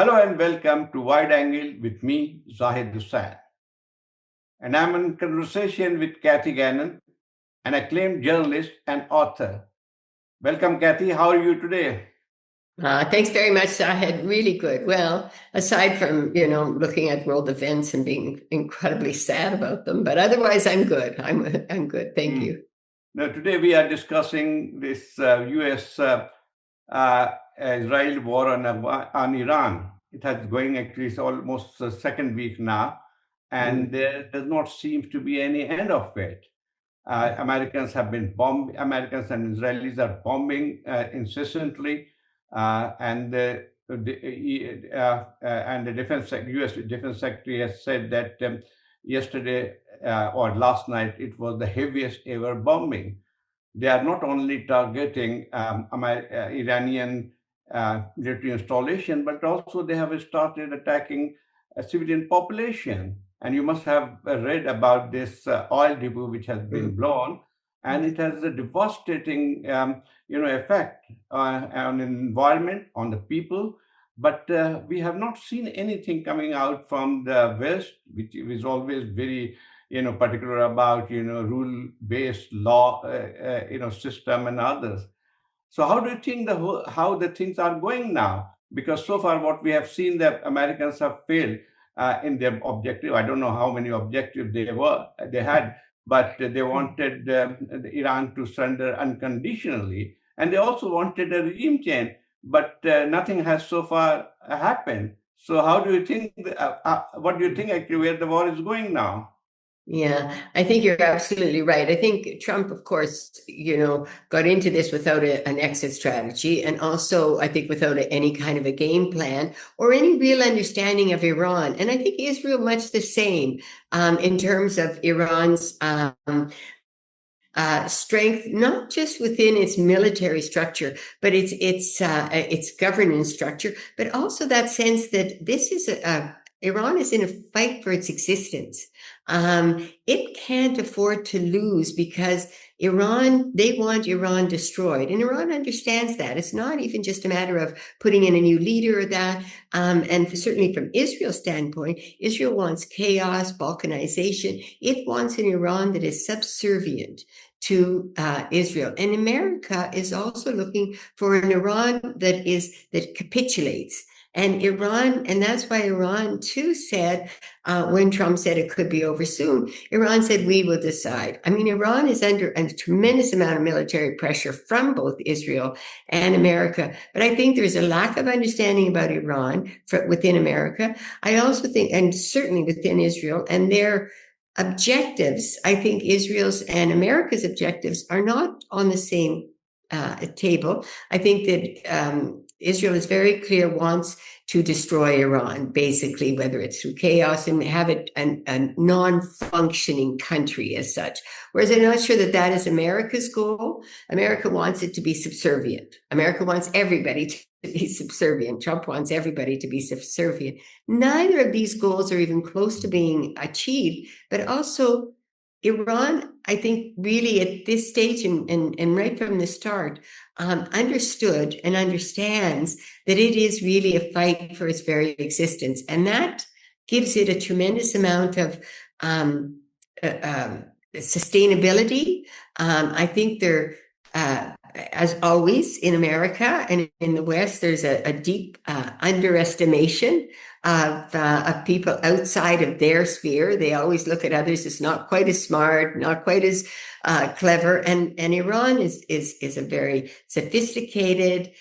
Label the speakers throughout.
Speaker 1: Hello and welcome to Wide Angle with me, Zahid Hussain. And I'm in conversation with Kathy Gannon, an acclaimed journalist and author. Welcome, Kathy. How are you today?
Speaker 2: Thanks very much, Zahid. Really good. Well, aside from, looking at world events and being incredibly sad about them, but otherwise I'm good. I'm good. Thank
Speaker 1: Hmm.
Speaker 2: you.
Speaker 1: Now, today we are discussing this U.S. Israel war on Iran. It has going actually it's almost the second week now, and
Speaker 2: Mm.
Speaker 1: there does not seem to be any end of it. Americans have been bombed. Americans and Israelis are bombing incessantly, and the U.S. Defense Secretary has said that yesterday or last night it was the heaviest ever bombing. They are not only targeting Iranian military installation, but also they have started attacking a civilian population. And you must have read about this oil depot which has been
Speaker 2: Mm.
Speaker 1: blown, and it has a devastating, effect on the environment, on the people. But we have not seen anything coming out from the West, which is always very particular about rule based law system and others. So how do you think how the things are going now? Because so far what we have seen, that Americans have failed in their objective. I don't know how many objectives they had, but they wanted Iran to surrender unconditionally, and they also wanted a regime change, but nothing has so far happened. So how do you think what do you think actually where the war is going now?
Speaker 2: Yeah, I think you're absolutely right. I think Trump, of course, got into this without an exit strategy, and also I think without any kind of a game plan or any real understanding of Iran. And I think Israel much the same in terms of Iran's strength, not just within its military structure, but its governance structure, but also that sense that this is Iran is in a fight for its existence. It can't afford to lose because they want Iran destroyed. And Iran understands that. It's not even just a matter of putting in a new leader or that. And certainly from Israel's standpoint, Israel wants chaos, balkanization. It wants an Iran that is subservient to Israel. And America is also looking for an Iran that capitulates. And Iran, and that's why Iran too said, when Trump said it could be over soon, Iran said, we will decide. I mean, Iran is under a tremendous amount of military pressure from both Israel and America. But I think there's a lack of understanding about Iran within America. I also think, and certainly within Israel, and their objectives, I think Israel's and America's objectives are not on the same table. I think that Israel is very clear, wants to destroy Iran, basically, whether it's through chaos and have it a non-functioning country as such. Whereas I'm not sure that that is America's goal. America wants it to be subservient. America wants everybody to be subservient. Trump wants everybody to be subservient. Neither of these goals are even close to being achieved, but also Iran, I think, really at this stage and right from the start, understood and understands that it is really a fight for its very existence. And that gives it a tremendous amount of sustainability. I think as always in America and in the West, there's a deep underestimation of people outside of their sphere. They always look at others as not quite as smart, not quite as clever. And Iran is a very sophisticated,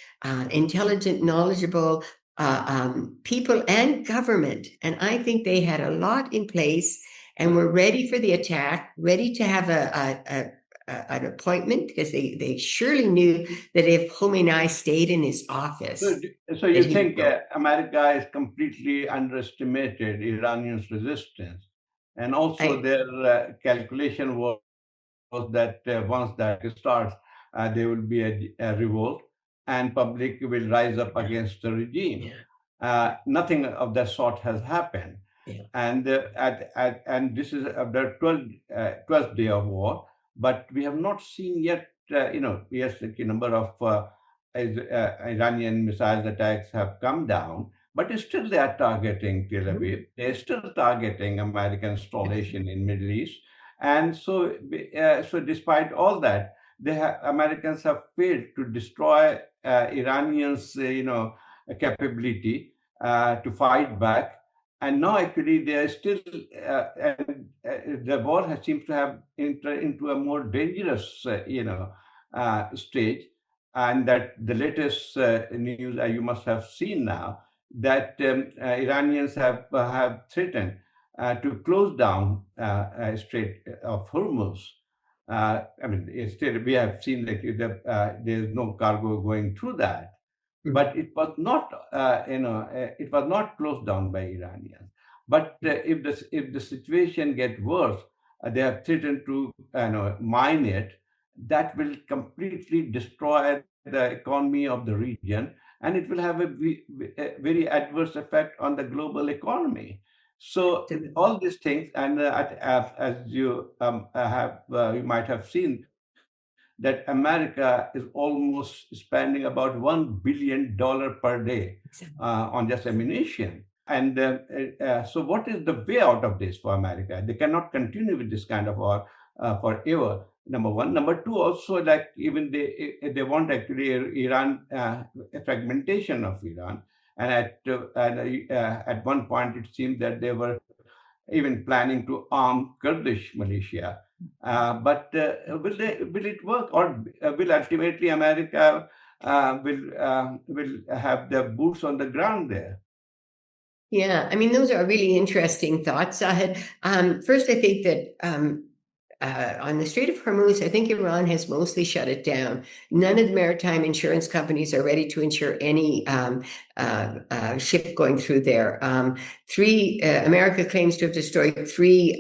Speaker 2: intelligent, knowledgeable people and government. And I think they had a lot in place and were ready for the attack, ready to have an appointment, because they surely knew that if Khomeini stayed in his
Speaker 1: So,
Speaker 2: office,
Speaker 1: so
Speaker 2: that
Speaker 1: you
Speaker 2: he would
Speaker 1: think
Speaker 2: go.
Speaker 1: America has completely underestimated Iranians' resistance, and also
Speaker 2: I,
Speaker 1: their calculation was that once that starts, there will be a revolt, and public will rise up against the regime.
Speaker 2: yeah,
Speaker 1: Nothing of that sort has happened,
Speaker 2: yeah.
Speaker 1: and and this is the 12th day of war, but we have not seen yet. Yes, the number of Iranian missiles attacks have come down, but still they are targeting Tel
Speaker 2: Mhm.
Speaker 1: Aviv. They're still targeting American installation in Middle East. And so despite all that, Americans have failed to destroy Iranians, capability to fight back. And now actually they are still, and the war seems to have entered into a more dangerous, stage. And that the latest news you must have seen now that Iranians have threatened to close down Strait of Hormuz. I mean, still we have seen that there is no cargo going through that,
Speaker 2: Mhm.
Speaker 1: but it was not closed down by Iranians. But if the situation get worse, they have threatened to mine it. That will completely destroy the economy of the region, and it will have a very adverse effect on the global economy. So
Speaker 2: Absolutely.
Speaker 1: all these things, and as you might have seen, that America is almost spending about $1 billion per day
Speaker 2: Exactly.
Speaker 1: on just ammunition. And so, what is the way out of this for America? They cannot continue with this kind of war forever. Number one. Number two, also, like even they want actually Iran a fragmentation of Iran, and at one point it seemed that they were even planning to arm Kurdish militia. But will it work, or will ultimately America will have the boots on the ground there?
Speaker 2: Yeah, I mean, those are really interesting thoughts. First, I think that on the Strait of Hormuz, I think Iran has mostly shut it down. None of the maritime insurance companies are ready to insure any ship going through there. America claims to have destroyed three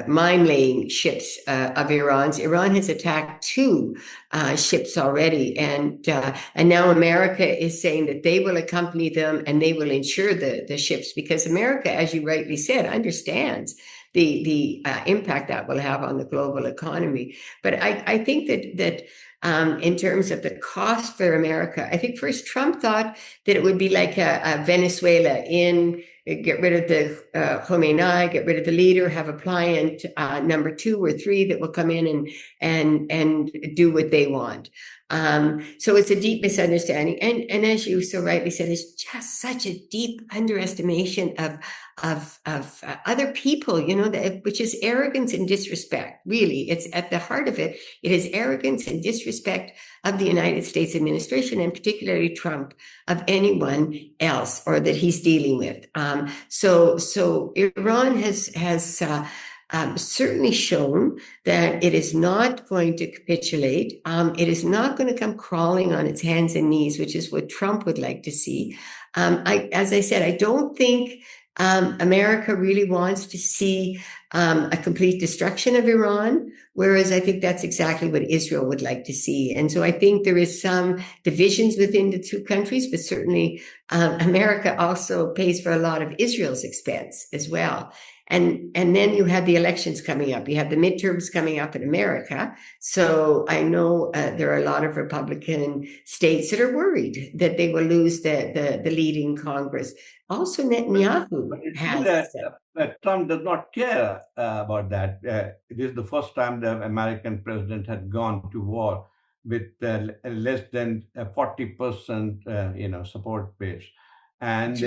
Speaker 2: mine laying ships of Iran's. Iran has attacked two ships already, and now America is saying that they will accompany them and they will insure the ships, because America, as you rightly said, understands the impact that will have on the global economy. But I think that in terms of the cost for America, I think first Trump thought that it would be like a Venezuela, in get rid of the Khomeini, get rid of the leader, have a pliant number two or three that will come in and do what they want. So it's a deep misunderstanding, and as you so rightly said, it's just such a deep underestimation of other people, which is arrogance and disrespect. Really, it's at the heart of it. It is arrogance and disrespect of the United States administration, and particularly Trump, of anyone else or that he's dealing with. So Iran has certainly shown that it is not going to capitulate. It is not going to come crawling on its hands and knees, which is what Trump would like to see. As I said, I don't think America really wants to see a complete destruction of Iran, whereas I think that's exactly what Israel would like to see. And so I think there is some divisions within the two countries, but certainly America also pays for a lot of Israel's expense as well. And then you have the elections coming up. You have the midterms coming up in America. So I know there are a lot of Republican states that are worried that they will lose the lead in Congress. Also,
Speaker 1: But
Speaker 2: Netanyahu
Speaker 1: it seems
Speaker 2: has.
Speaker 1: that Trump does not care about that. It is the first time the American president had gone to war with less than 40%, support base, and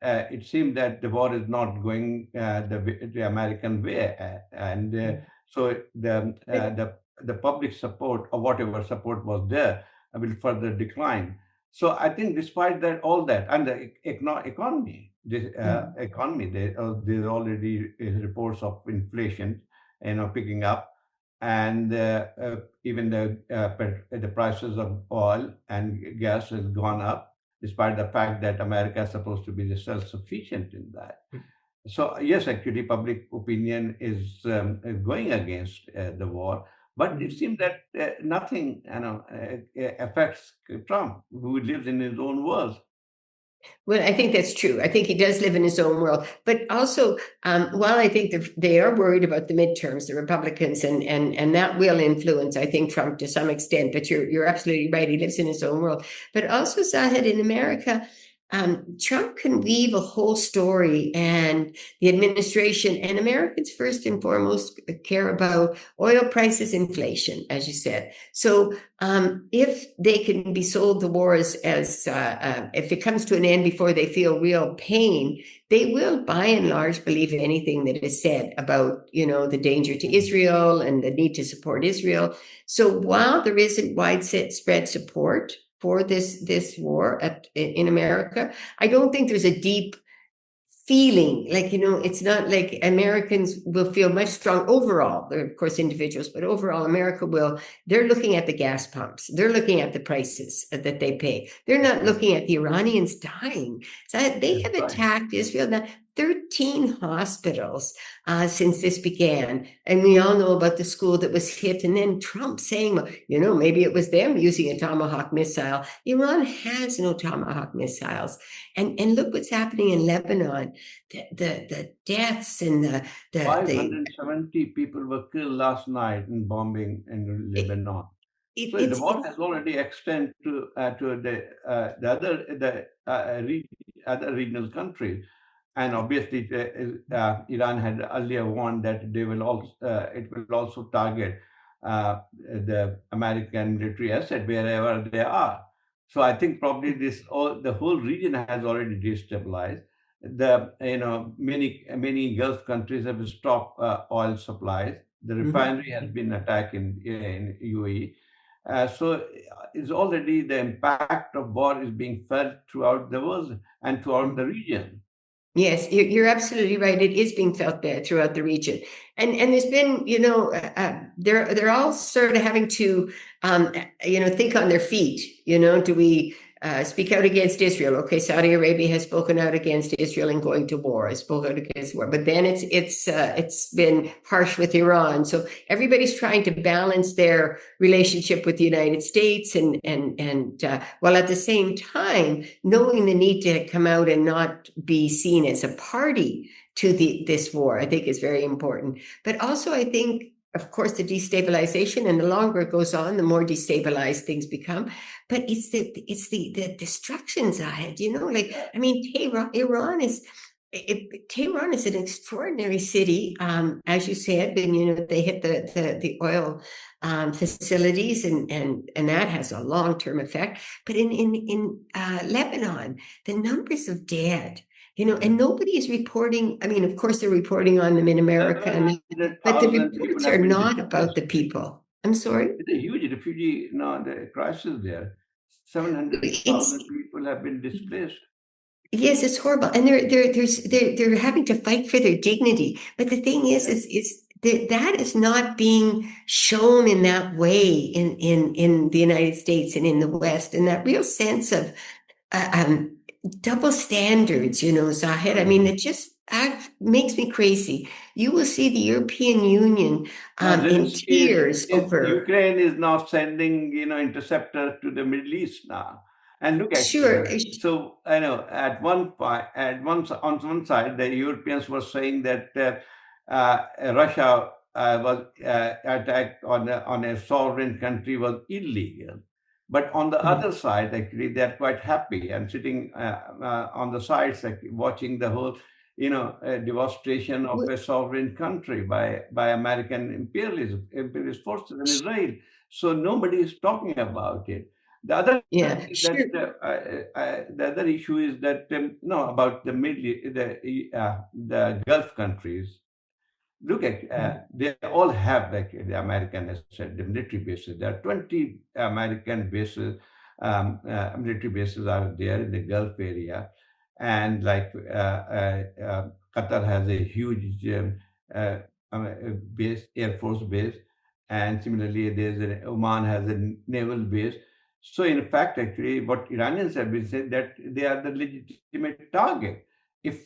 Speaker 1: it seemed that the war is not going the American way, and so the public support or whatever support was there will further decline. So I think, despite that, all that, and the economy, this economy, there's already reports of inflation, picking up, and even the prices of oil and gas has gone up, despite the fact that America is supposed to be self-sufficient in that. So yes, actually, public opinion is going against the war, but it seems that nothing, affects Trump, who lives in his own world.
Speaker 2: Well, I think that's true. I think he does live in his own world. But also, while I think they are worried about the midterms, the Republicans, and that will influence, I think, Trump to some extent. But you're absolutely right. He lives in his own world. But also, Zahid, in America, Trump can weave a whole story, and the administration and Americans, first and foremost, care about oil prices, inflation, as you said. So, if they can be sold the war as if it comes to an end before they feel real pain, they will, by and large, believe anything that is said about, the danger to Israel and the need to support Israel. So, while there isn't widespread support for this war in America, I don't think there's a deep feeling like, it's not like Americans will feel much strong overall. There are, of course, individuals, but overall America will. They're looking at the gas pumps, they're looking at the prices that they pay, they're not
Speaker 1: Yes,
Speaker 2: looking at the Iranians dying. So they
Speaker 1: that's
Speaker 2: have
Speaker 1: right.
Speaker 2: attacked Israel now. 13 hospitals since this began. And we all know about the school that was hit. And then Trump saying, well, maybe it was them using a Tomahawk missile. Iran has no Tomahawk missiles. And look what's happening in Lebanon. The deaths and the
Speaker 1: 570 people were killed last night in bombing in
Speaker 2: it,
Speaker 1: Lebanon. So the war
Speaker 2: it's
Speaker 1: has already extended to the other regional countries, and obviously Iran had earlier warned that they will also it will also target the American military asset wherever they are. So I think probably the whole region has already destabilized. Many Gulf countries have stopped oil supplies. The
Speaker 2: Mhm.
Speaker 1: refinery has been attacked in UAE. So it's already the impact of war is being felt throughout the world and throughout the region.
Speaker 2: Yes, you're absolutely right. It is being felt there throughout the region, and there's been, they're all sort of having to, think on their feet. Do we speak out against Israel? Okay, Saudi Arabia has spoken out against Israel and going to war. Has spoken out against war, but then it's been harsh with Iran. So everybody's trying to balance their relationship with the United States, and while at the same time knowing the need to come out and not be seen as a party to this war, I think is very important. But also, I think, of course, the destabilization, and the longer it goes on, the more destabilized things become. But it's the destructions I had. Like,
Speaker 1: Yeah.
Speaker 2: I mean, Iran is. Tehran is an extraordinary city, as you said, and they hit the oil facilities, and that has a long term effect. But in Lebanon, the numbers of dead,
Speaker 1: Yeah.
Speaker 2: and nobody is reporting. I mean, of course, they're reporting on them in America, but the
Speaker 1: 700,000 people
Speaker 2: reports are
Speaker 1: have been
Speaker 2: not about
Speaker 1: displaced.
Speaker 2: the people. I'm sorry.
Speaker 1: It's a huge refugee the crisis there.
Speaker 2: It's
Speaker 1: 700,000 people have been displaced.
Speaker 2: Yes, it's horrible, and they're having to fight for their dignity. But the thing is that is not being shown in that way in the United States and in the West, and that real sense of uh, um, double standards. Zahid. I mean,
Speaker 1: Hmm.
Speaker 2: it just makes me crazy. You will see the European Union
Speaker 1: Now,
Speaker 2: in
Speaker 1: Zelensky
Speaker 2: tears
Speaker 1: is
Speaker 2: over.
Speaker 1: Ukraine is now sending interceptors to the Middle East now, and look
Speaker 2: Sure,
Speaker 1: actually. So I know at one point, on one side, the Europeans were saying that Russia was attacked on a sovereign country was illegal, but on the other side, actually, they're quite happy and sitting on the sides, like watching the whole devastation of a sovereign country by American imperialist forces in Israel. So nobody is talking about it. The other thing
Speaker 2: yeah,
Speaker 1: is that
Speaker 2: sure.
Speaker 1: the other issue is that no about the the Gulf countries. Look at they all have like the American, as I said, the military bases. There are 20 American bases, military bases are there in the Gulf area, and like Qatar has a huge uh, base, Air Force base, and similarly there's Oman has a naval base. So in fact, actually, what Iranians have been saying that they are the legitimate target if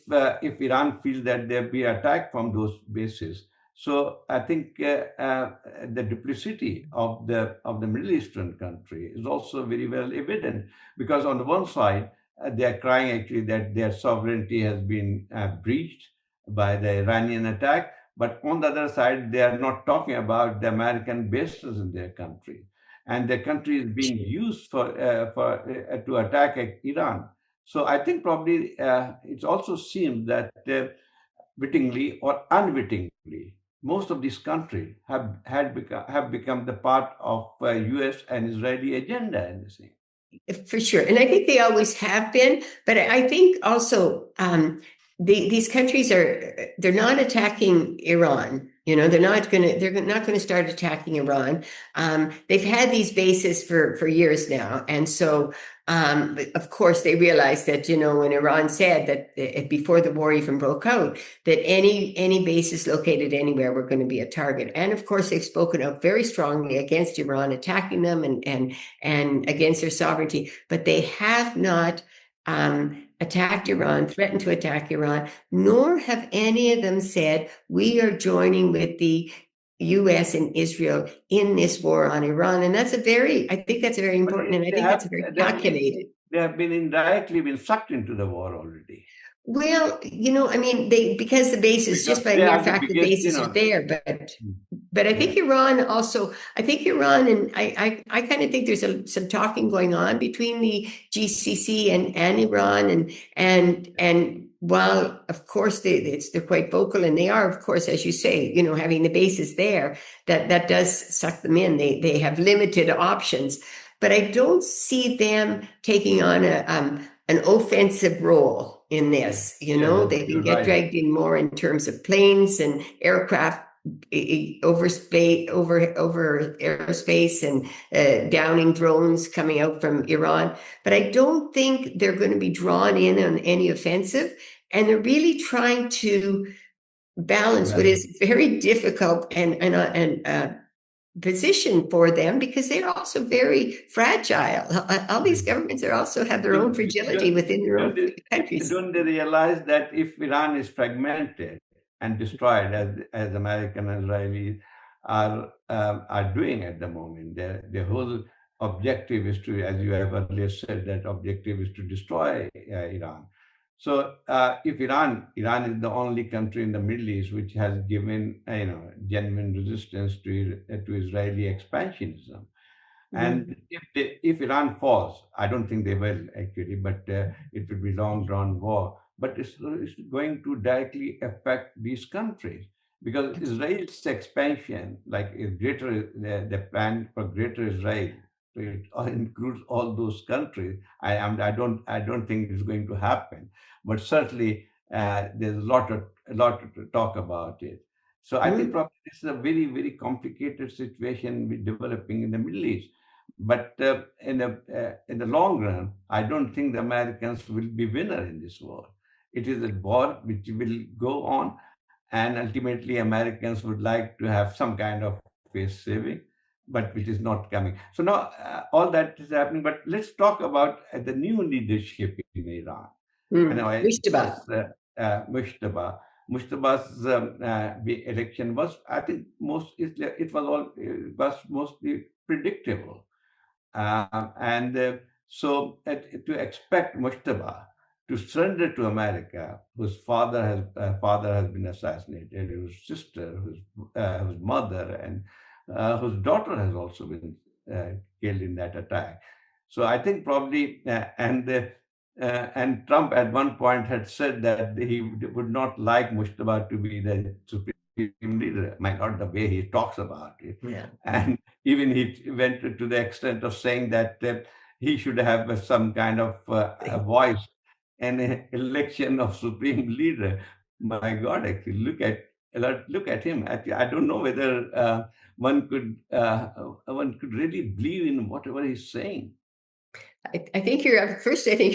Speaker 1: Iran feels that they'll be attacked from those bases. So I think the duplicity of the Middle Eastern country is also very well evident because on the one side they are crying actually that their sovereignty has been breached by the Iranian attack, but on the other side they are not talking about the American bases in their country, and their country is being used for to attack Iran. So I think probably it also seems that wittingly or unwittingly, most of these countries have become the part of U.S. and Israeli agenda in the same.
Speaker 2: For sure. And I think they always have been, but I think also these countries they're not attacking Iran. They're not going to start attacking Iran. They've had these bases for years now. And so, of course, they realized that, when Iran said that before the war even broke out, that any bases located anywhere were going to be a target. And of course, they've spoken out very strongly against Iran attacking them and against their sovereignty, but they have not attacked Iran, threatened to attack Iran, nor have any of them said, we are joining with the US and Israel in this war on Iran. And I think that's a very
Speaker 1: But
Speaker 2: important, and I
Speaker 1: they
Speaker 2: think that's
Speaker 1: have
Speaker 2: a very
Speaker 1: they have
Speaker 2: calculated.
Speaker 1: they have been indirectly been sucked into the war already
Speaker 2: Well, I mean, because the bases,
Speaker 1: because
Speaker 2: just by
Speaker 1: they
Speaker 2: mere
Speaker 1: are the
Speaker 2: fact, the
Speaker 1: biggest,
Speaker 2: bases are there,
Speaker 1: Mm.
Speaker 2: but I
Speaker 1: Yeah.
Speaker 2: think Iran also, I think Iran, and I kind of think there's some talking going on between the GCC and Iran, and while of course they're quite vocal, and they are, of course, as you say, having the bases there, that does suck them in. They have limited options, but I don't see them taking on an offensive role in
Speaker 1: Yeah.
Speaker 2: this.
Speaker 1: Yeah,
Speaker 2: They can
Speaker 1: you're
Speaker 2: get
Speaker 1: right.
Speaker 2: dragged in more in terms of planes and aircraft over space, over aerospace, and downing drones coming out from Iran. But I don't think they're going to be drawn in on any offensive, and they're really trying to balance what
Speaker 1: Well,
Speaker 2: is very difficult and position for them, because they're also very fragile. All these governments are also have their own fragility
Speaker 1: don't,
Speaker 2: within their own countries.
Speaker 1: don't they realize that if Iran is fragmented and destroyed, as American and Israelis are doing at the moment, their whole objective is to, as you have earlier said, that objective is to destroy Iran. So if Iran is the only country in the Middle East which has given genuine resistance to Israeli expansionism. And
Speaker 2: Mm.
Speaker 1: if Iran falls, I don't think they will actually, but it will be long drawn war. But it's going to directly affect these countries because Israel's expansion, like the plan for Greater Israel, so it all includes all those countries. I don't think it's going to happen, but certainly there's a lot to talk about it. So I think
Speaker 2: Mm.
Speaker 1: probably this is a very very complicated situation developing in the Middle East. But in the long run, I don't think the Americans will be winner in this war. It is a war which will go on, and ultimately Americans would like to have some kind of face saving, but which is not coming. So now all that is happening. But let's talk about the new leadership in Iran. It was
Speaker 2: Wishtaba.
Speaker 1: Mushtaba. Mushtaba's election was, I think, it was mostly predictable. And so to expect Mushtaba to surrender to America, whose father has been assassinated, whose sister, whose mother, and whose daughter has also been killed in that attack. So I think probably, and Trump at one point had said that he would not like Mushtaba to be the supreme leader. My God, the way he talks about it,
Speaker 2: Yeah.
Speaker 1: and even he went to the extent of saying that he should have some kind of a voice in an election of supreme leader. My God, actually, look at him. Actually, I don't know whether one could really believe in whatever he's saying.
Speaker 2: I think I think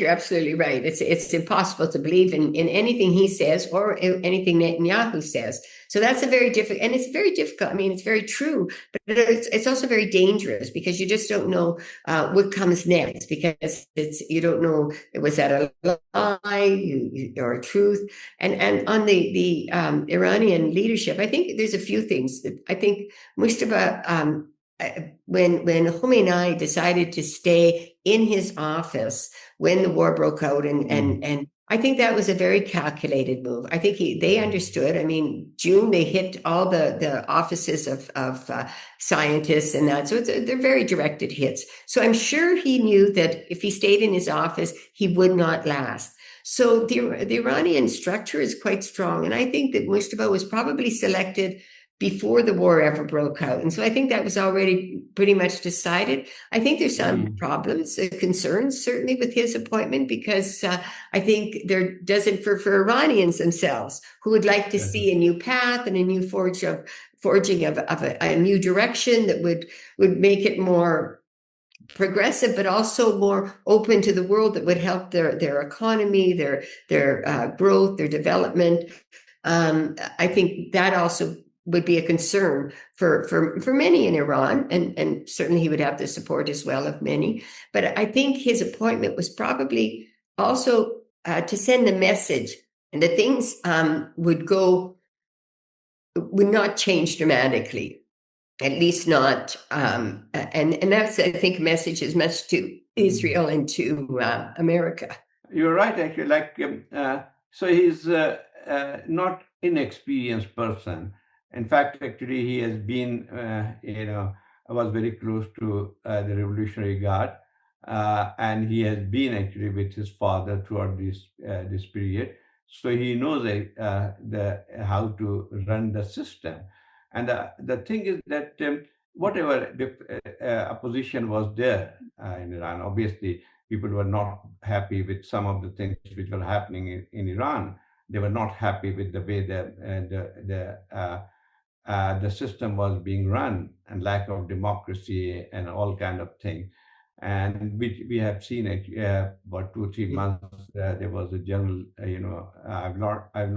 Speaker 2: you're absolutely right. It's impossible to believe in anything he says or anything Netanyahu says. So that's a very difficult, and it's very difficult. I mean, it's very true, but it's also very dangerous because you just don't know what comes next, because you don't know, was that a lie or a truth. And on the Iranian leadership, I think there's a few things that I think Mustafa. When Khomeini decided to stay in his office when the war broke out, and
Speaker 1: Mm.
Speaker 2: and and I think that was a very calculated move. I think they understood. I mean, June they hit all the offices of scientists and that, so they're very directed hits. So I'm sure he knew that if he stayed in his office, he would not last. So the Iranian structure is quite strong, and I think that Mustafa was probably selected before the war ever broke out, and so I think that was already pretty much decided. I think there's some
Speaker 1: Mm.
Speaker 2: problems, concerns certainly with his appointment because. I think there doesn't for Iranians themselves who would like to see a new path and a new forging of a new direction that would make it more progressive, but also more open to the world that would help their economy, their growth, their development. I think that also would be a concern for many in Iran, and certainly he would have the support as well of many. But I think his appointment was probably also to send the message, and that things would not change dramatically, at least not. And that's, I think, a message as much to
Speaker 1: Mm.
Speaker 2: Israel and to America.
Speaker 1: You're right, actually. So he's not inexperienced person. In fact, actually, he has been, was very close to the Revolutionary Guard, and he has been actually with his father throughout this period. So he knows the how to run the system. And the thing is that whatever opposition was there in Iran, obviously people were not happy with some of the things which were happening in Iran. They were not happy with the way the system was being run and lack of democracy and all kind of things. And we have seen it about 2 3 months. There was a general, I will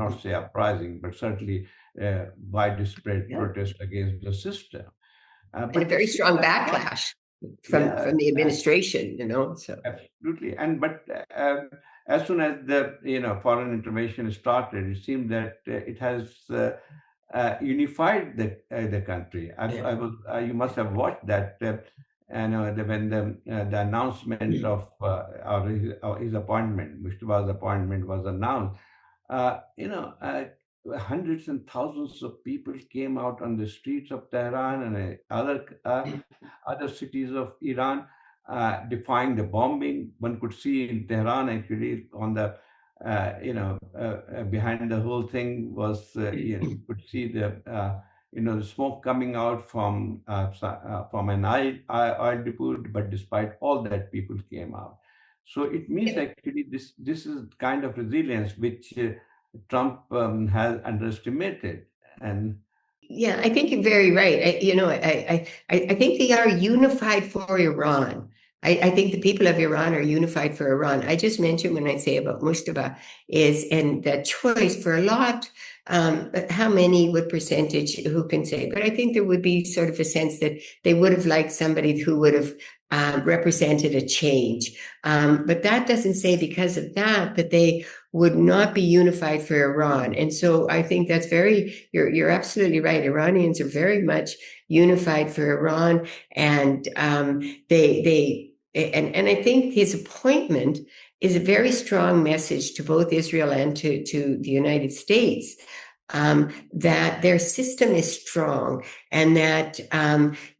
Speaker 1: not say uprising, but certainly widespread
Speaker 2: Yeah.
Speaker 1: protest against the system.
Speaker 2: And a
Speaker 1: But you
Speaker 2: very
Speaker 1: see,
Speaker 2: strong backlash
Speaker 1: yeah,
Speaker 2: from the administration, so.
Speaker 1: absolutely. And but as soon as the foreign intervention started, it seemed that it has unified the country.
Speaker 2: Yeah.
Speaker 1: You must have watched that. When the announcement of his appointment, Mustafa's appointment was announced, hundreds and thousands of people came out on the streets of Tehran and other cities of Iran, defying the bombing. One could see in Tehran actually on the behind the whole thing was you could see the smoke coming out from an oil depot. But despite all that, people came out. So it means actually this is kind of resilience which Trump has underestimated. And
Speaker 2: Yeah, I think you're very right. I think they are unified for Iran. I think the people of Iran are unified for Iran. I just mentioned when I say about Mustafa is, and the choice for a lot, how many, what percentage, who can say? But I think there would be sort of a sense that they would have liked somebody who would have represented a change. But that doesn't say because of that they would not be unified for Iran. And so I think that's you're absolutely right. Iranians are very much unified for Iran. And and I think his appointment is a very strong message to both Israel and to the United States, that their system is strong and that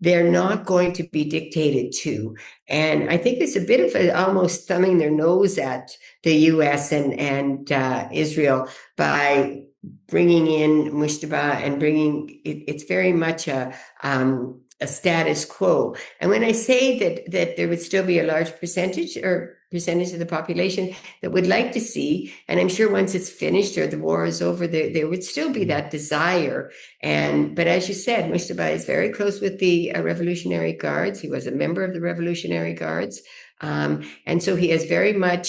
Speaker 2: they're not going to be dictated to. And I think it's a bit of almost thumbing their nose at the U.S. and Israel by bringing in Mustafa and it's very much a status quo. And when I say that there would still be a large percentage of the population that would like to see, and I'm sure once it's finished or the war is over, there would still be that desire. But as you said, Mustafa is very close with the Revolutionary Guards. He was a member of the Revolutionary Guards, and so he has very much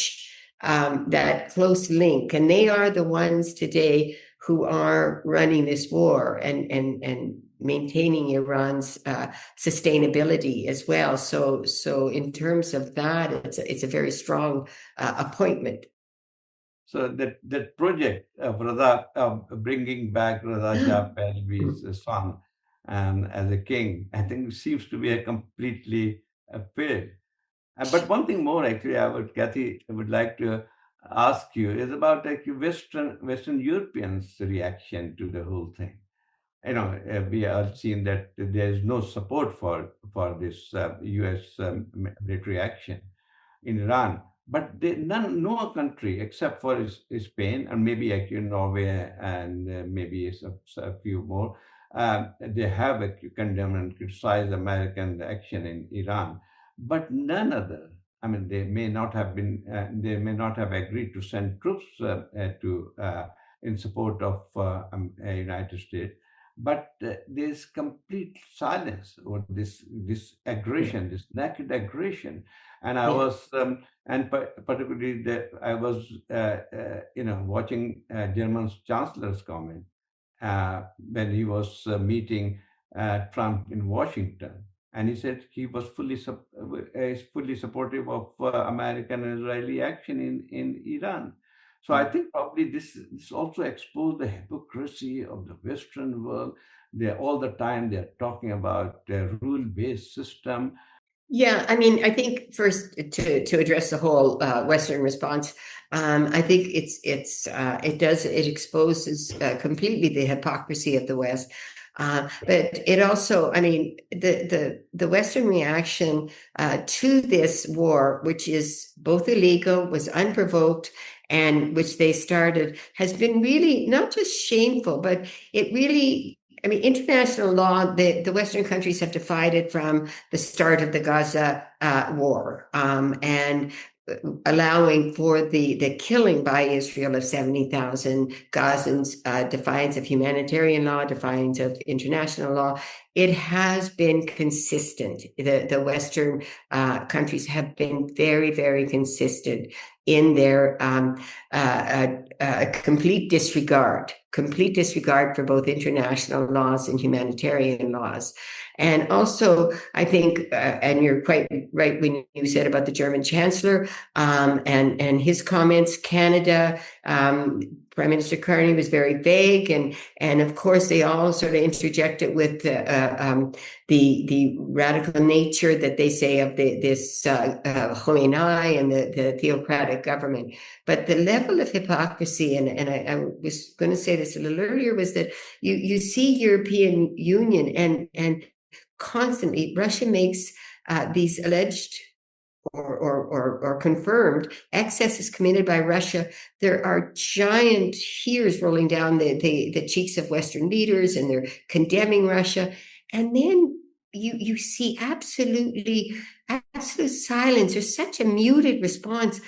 Speaker 2: that close link, and they are the ones today who are running this war and maintaining Iran's sustainability as well. So in terms of that, it's a very strong appointment.
Speaker 1: so that project of bringing back Reza Shah Pahlavi's son as a king, I think seems to be a completely failed. But one thing more, actually, Kathy, I would like to ask you is about like Western Europeans' reaction to the whole thing. We have seen that there is no support for this U.S. military action in Iran. But no country except for Spain and maybe actually Norway and maybe a few more, they have actually condemned and criticized American action in Iran. But none other. I mean, they may not have agreed to send troops to in support of United States, but there's complete silence over this
Speaker 2: Yeah,
Speaker 1: aggression, this naked aggression. And I
Speaker 2: yeah.
Speaker 1: was and particularly that I was watching German's chancellor's comment when he was meeting Trump in Washington, and he said he was is fully supportive of American and Israeli action in Iran. So I
Speaker 2: Mm.
Speaker 1: think probably this also exposed the hypocrisy of the Western world. They all the time they're talking about a rule-based system.
Speaker 2: Yeah, I mean, I think first to address the whole Western response, I think it exposes completely the hypocrisy of the West, but it also, I mean, the Western reaction to this war, which is both illegal, was unprovoked, and which they started, has been really not just shameful, but it really. I mean, international law, the Western countries have defied it from the start of the Gaza war, and allowing for the killing by Israel of 70,000 Gazans, defiance of humanitarian law, defiance of international law. It has been consistent. The Western countries have been very, very consistent in their complete disregard for both international laws and humanitarian laws. And also, I think, and you're quite right when you said about the German chancellor and his comments. Canada, Prime Minister Carney was very vague, and of course they all sort of interjected with the radical nature that they say of this Khamenei and the theocratic government. But the level of hypocrisy, and I was going to say this a little earlier, was that you see European Union and constantly Russia makes these alleged or confirmed excesses committed by Russia. There are giant tears rolling down the cheeks of Western leaders, and they're condemning Russia. And then you see absolute silence. There's such a muted response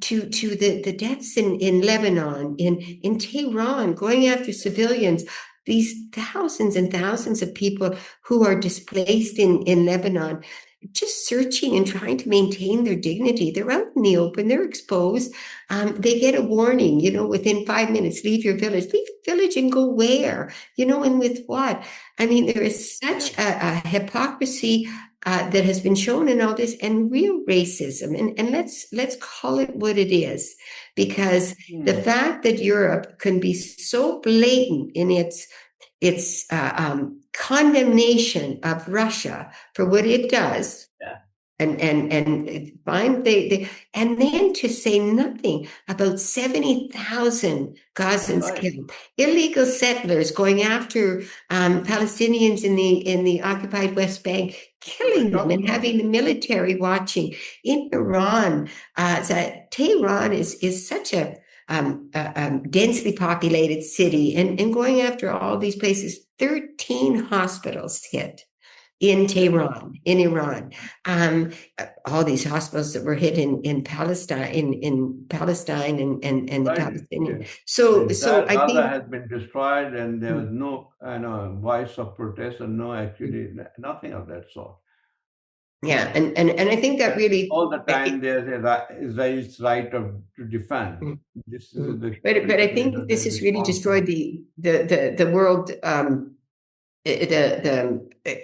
Speaker 2: to the deaths in Lebanon, in Tehran, going after civilians, these thousands and thousands of people who are displaced in Lebanon, just searching and trying to maintain their dignity. They're out in the open, they're exposed. They get a warning, within 5 minutes, leave your village and go where, and with what? I mean, there is such
Speaker 1: Yes.
Speaker 2: a hypocrisy that has been shown in all this, and real racism. And let's call it what it is, because the
Speaker 1: Hmm.
Speaker 2: fact that Europe can be so blatant in its condemnation of Russia for what it does,
Speaker 1: Yeah.
Speaker 2: and find and then to say nothing about 70,000 Gazans
Speaker 1: Right.
Speaker 2: killed, illegal settlers going after Palestinians in the occupied West Bank,
Speaker 1: So we're
Speaker 2: killing them,
Speaker 1: talking
Speaker 2: and
Speaker 1: about
Speaker 2: having the military watching. In Iran, Tehran is such a densely populated city, and going after all these places. 13 hospitals hit in
Speaker 1: yeah.
Speaker 2: Tehran, in Iran. Um, all these hospitals that were hit in Palestine, in Palestine, and the
Speaker 1: Right.
Speaker 2: Palestinian.
Speaker 1: Yeah. The
Speaker 2: So
Speaker 1: entire
Speaker 2: I
Speaker 1: Gaza
Speaker 2: think,
Speaker 1: has been destroyed, and there was
Speaker 2: mm,
Speaker 1: no voice of protest, and no
Speaker 2: mm,
Speaker 1: actually nothing of that sort.
Speaker 2: yeah, and I think that
Speaker 1: And
Speaker 2: really.
Speaker 1: all the time there's Israel's right to defend.
Speaker 2: Mm,
Speaker 1: This is
Speaker 2: mm.
Speaker 1: the
Speaker 2: But I
Speaker 1: critical
Speaker 2: think this has really
Speaker 1: response.
Speaker 2: destroyed the world, the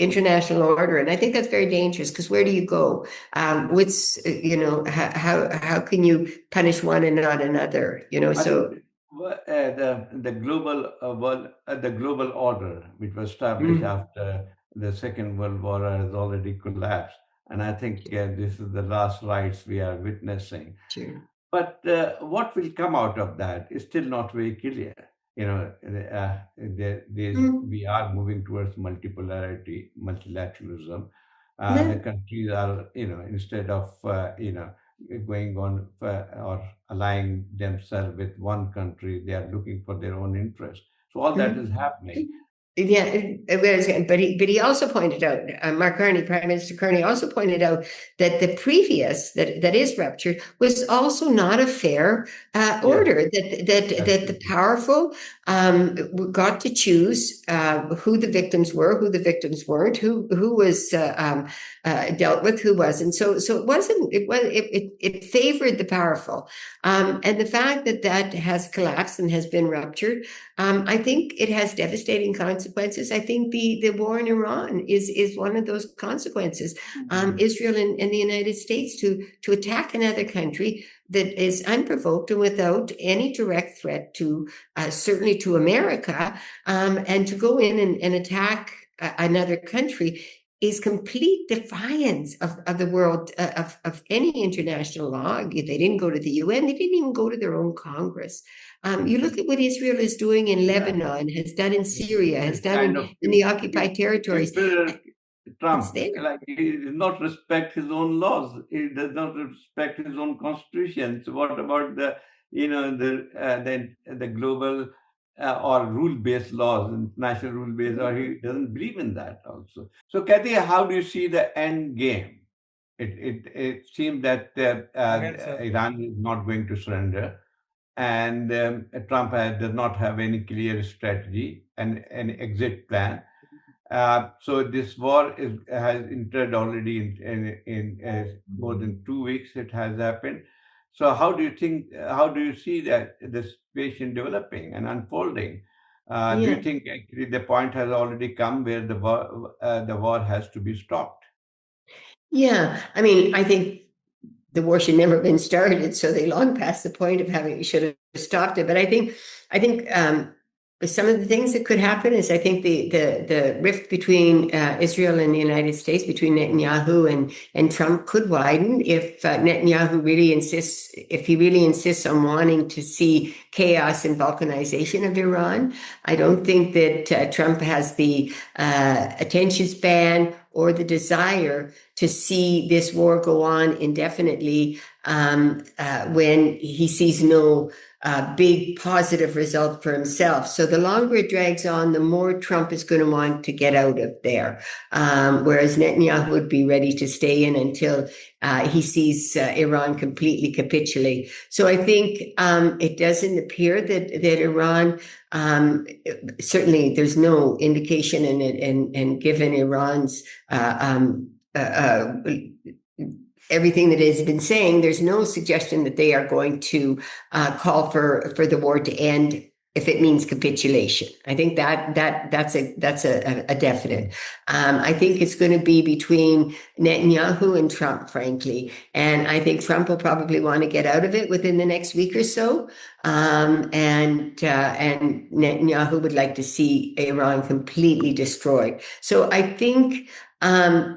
Speaker 2: international order, and I think that's very dangerous, because where do you go? What's how can you punish one and not another?
Speaker 1: I think
Speaker 2: So.
Speaker 1: the global the global order, which was established
Speaker 2: Mm,
Speaker 1: after the Second World War, has already collapsed, and I think this is the last rites we are witnessing.
Speaker 2: sure.
Speaker 1: But what will come out of that is still not very clear.
Speaker 2: Mm,
Speaker 1: We are moving towards multipolarity, multilateralism. The
Speaker 2: no.
Speaker 1: countries are, instead of, going on or allying themselves with one country, they are looking for their own interest. So all that is
Speaker 2: Mm.
Speaker 1: happening.
Speaker 2: Yeah, but he also pointed out, Mark Carney, Prime Minister Carney also pointed out that the previous that is ruptured was also not a fair
Speaker 1: Yes,
Speaker 2: order. That the
Speaker 1: absolutely.
Speaker 2: powerful got to choose who the victims were, who the victims weren't, who was dealt with, who wasn't. So it wasn't. It favored the powerful, and the fact that that has collapsed and has been ruptured. I think it has devastating consequences. I think the war in Iran is one of those consequences.
Speaker 1: Mhm.
Speaker 2: Israel and the United States to attack another country that is unprovoked and without any direct threat to certainly to America, and to go in and attack another country is complete defiance of the world of any international law. They didn't go to the UN. They didn't even go to their own Congress. You look at what Israel is doing in
Speaker 1: Yeah.
Speaker 2: Lebanon, has done in Syria, has
Speaker 1: It's
Speaker 2: done
Speaker 1: kind of
Speaker 2: in the occupied territories.
Speaker 1: Emperor
Speaker 2: It's
Speaker 1: Trump,
Speaker 2: there.
Speaker 1: like he does not respect his own laws. He does not respect his own constitution. So what about the global or rule-based laws, international rule-based, or he doesn't believe in that also. So Kathy, how do you see the end game? It seems that
Speaker 3: Again, sir.
Speaker 1: Iran is not going to surrender, and Trump does not have any clear strategy and an exit plan. So this war has entered already in more than 2 weeks. It has happened. So how do you think? How do you see that the situation developing and unfolding? Do you
Speaker 2: Yeah.
Speaker 1: think actually the point has already come where the war has to be stopped?
Speaker 2: Yeah. I mean, I think the war should never have been started, so they long past the point of having should have stopped it. But I think some of the things that could happen is I think the rift between Israel and the United States, between Netanyahu and Trump, could widen if Netanyahu really insists, if he really insists on wanting to see chaos and balkanization of Iran. I don't think that Trump has the attention span or the desire to see this war go on indefinitely, when he sees no big positive result for himself. So the longer it drags on, the more Trump is going to want to get out of there. Whereas Netanyahu would be ready to stay in until he sees Iran completely capitulate. So I think it doesn't appear that Iran, certainly there's no indication in it, and given Iran's everything that has been saying, there's no suggestion that they are going to call for the war to end if it means capitulation. I think that's a definite. I think it's going to be between Netanyahu and Trump, frankly, and I think Trump will probably want to get out of it within the next week or so, and Netanyahu would like to see Iran completely destroyed. So I think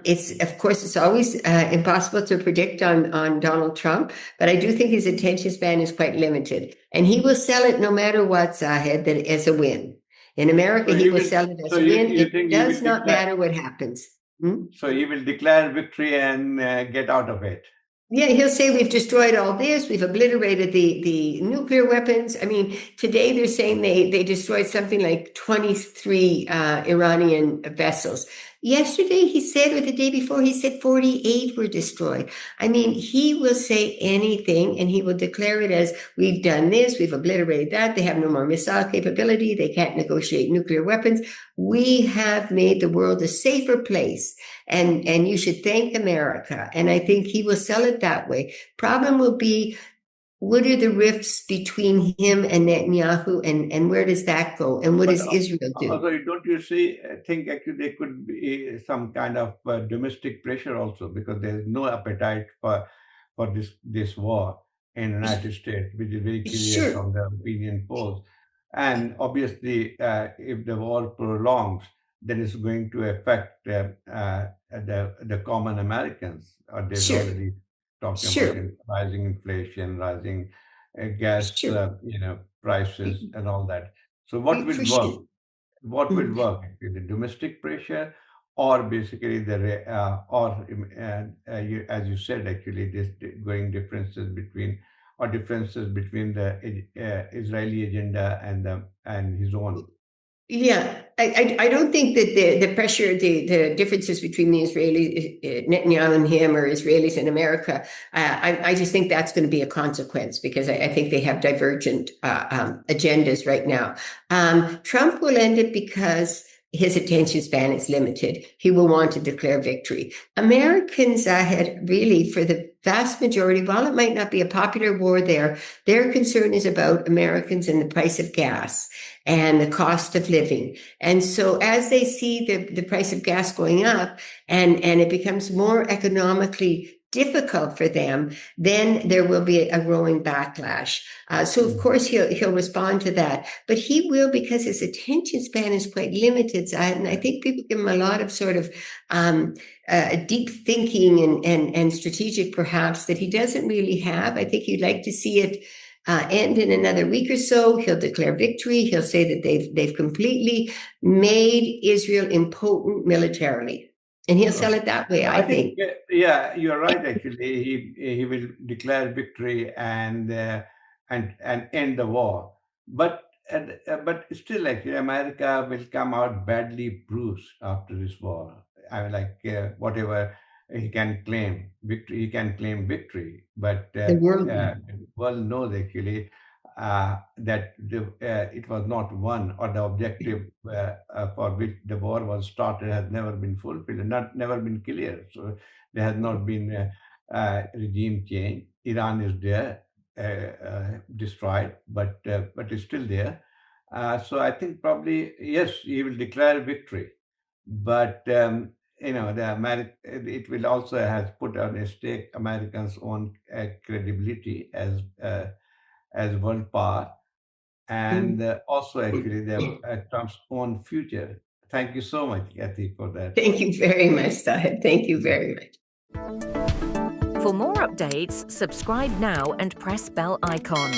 Speaker 2: it's of course it's always impossible to predict on Donald Trump, but I do think his attention span is quite limited, and he will sell it no matter what, Zahid, that as a win. In
Speaker 1: So
Speaker 2: America, he
Speaker 1: he
Speaker 2: will
Speaker 1: will.
Speaker 2: sell it
Speaker 1: So
Speaker 2: as a
Speaker 1: you,
Speaker 2: win.
Speaker 1: you
Speaker 2: It
Speaker 1: think he
Speaker 2: does
Speaker 1: will
Speaker 2: not
Speaker 1: declare?
Speaker 2: matter what happens. Hmm?
Speaker 1: So he will declare victory and get out of it.
Speaker 2: Yeah, he'll say we've destroyed all this, we've obliterated the nuclear weapons. I mean, today they're saying they destroyed something like 23 Iranian vessels. Yesterday he said, or the day before, he said 48 were destroyed. I mean, he will say anything and he will declare it as we've done this, we've obliterated that, they have no more missile capability, they can't negotiate nuclear weapons. We have made the world a safer place, and you should thank America. And I think he will sell it that way. Problem will be, what are the rifts between him and Netanyahu, and where does that go? And what
Speaker 1: But
Speaker 2: does Israel do?
Speaker 1: also, don't you see? Think actually there could be some kind of domestic pressure also because there is no appetite for this war in the United States, which is very clear
Speaker 2: Sure,
Speaker 1: from the opinion polls. And obviously, if the war prolongs, then it's going to affect the common Americans. Or there's
Speaker 2: sure.
Speaker 1: already. talking about
Speaker 2: Sure,
Speaker 1: rising inflation, rising gas,
Speaker 2: sure,
Speaker 1: prices, and all that. So what will
Speaker 2: for
Speaker 1: work?
Speaker 2: sure.
Speaker 1: What will
Speaker 2: Mm.
Speaker 1: work? Actually, the domestic pressure, or basically as you said, actually, this going differences between or differences between the Israeli agenda and his own.
Speaker 2: Yeah, I don't think that the pressure, the differences between the Israelis, Netanyahu and him, or Israelis and America, I just think that's going to be a consequence because I think they have divergent agendas right now. Trump will end it because his attention span is limited. He will want to declare victory. Americans had really, for the vast majority, while it might not be a popular war there, their concern is about Americans and the price of gas and the cost of living. And so as they see the price of gas going up and it becomes more economically difficult for them, then there will be a growing backlash. So of
Speaker 1: Mhm.
Speaker 2: course he'll respond to that, but he will because his attention span is quite limited. And I think people give him a lot of sort of deep thinking and strategic perhaps that he doesn't really have. I think he'd like to see it end in another week or so. He'll declare victory. He'll say that they've completely made Israel impotent militarily, and he'll sell
Speaker 1: Sure.
Speaker 2: it that way, I
Speaker 1: I think,
Speaker 2: think.
Speaker 1: yeah, you're right. Actually, he will declare victory and end the war. But still, actually, America will come out badly bruised after this war. I mean, like whatever he can claim victory, he can claim victory. But
Speaker 2: The world,
Speaker 1: the world knows actually that it was not won, or the objective for which the war was started has never been fulfilled, and not never been clear. So there has not been regime change. Iran is there, destroyed, but it's still there. So I think probably yes, he will declare victory, but the it will also has put on a stake Americans' own credibility as world power, and also actually the Trump's own future. Thank you so much, Kathy, for that.
Speaker 2: thank you very much, Zahid. Thank you very much.
Speaker 3: For more updates, subscribe now and press bell icon.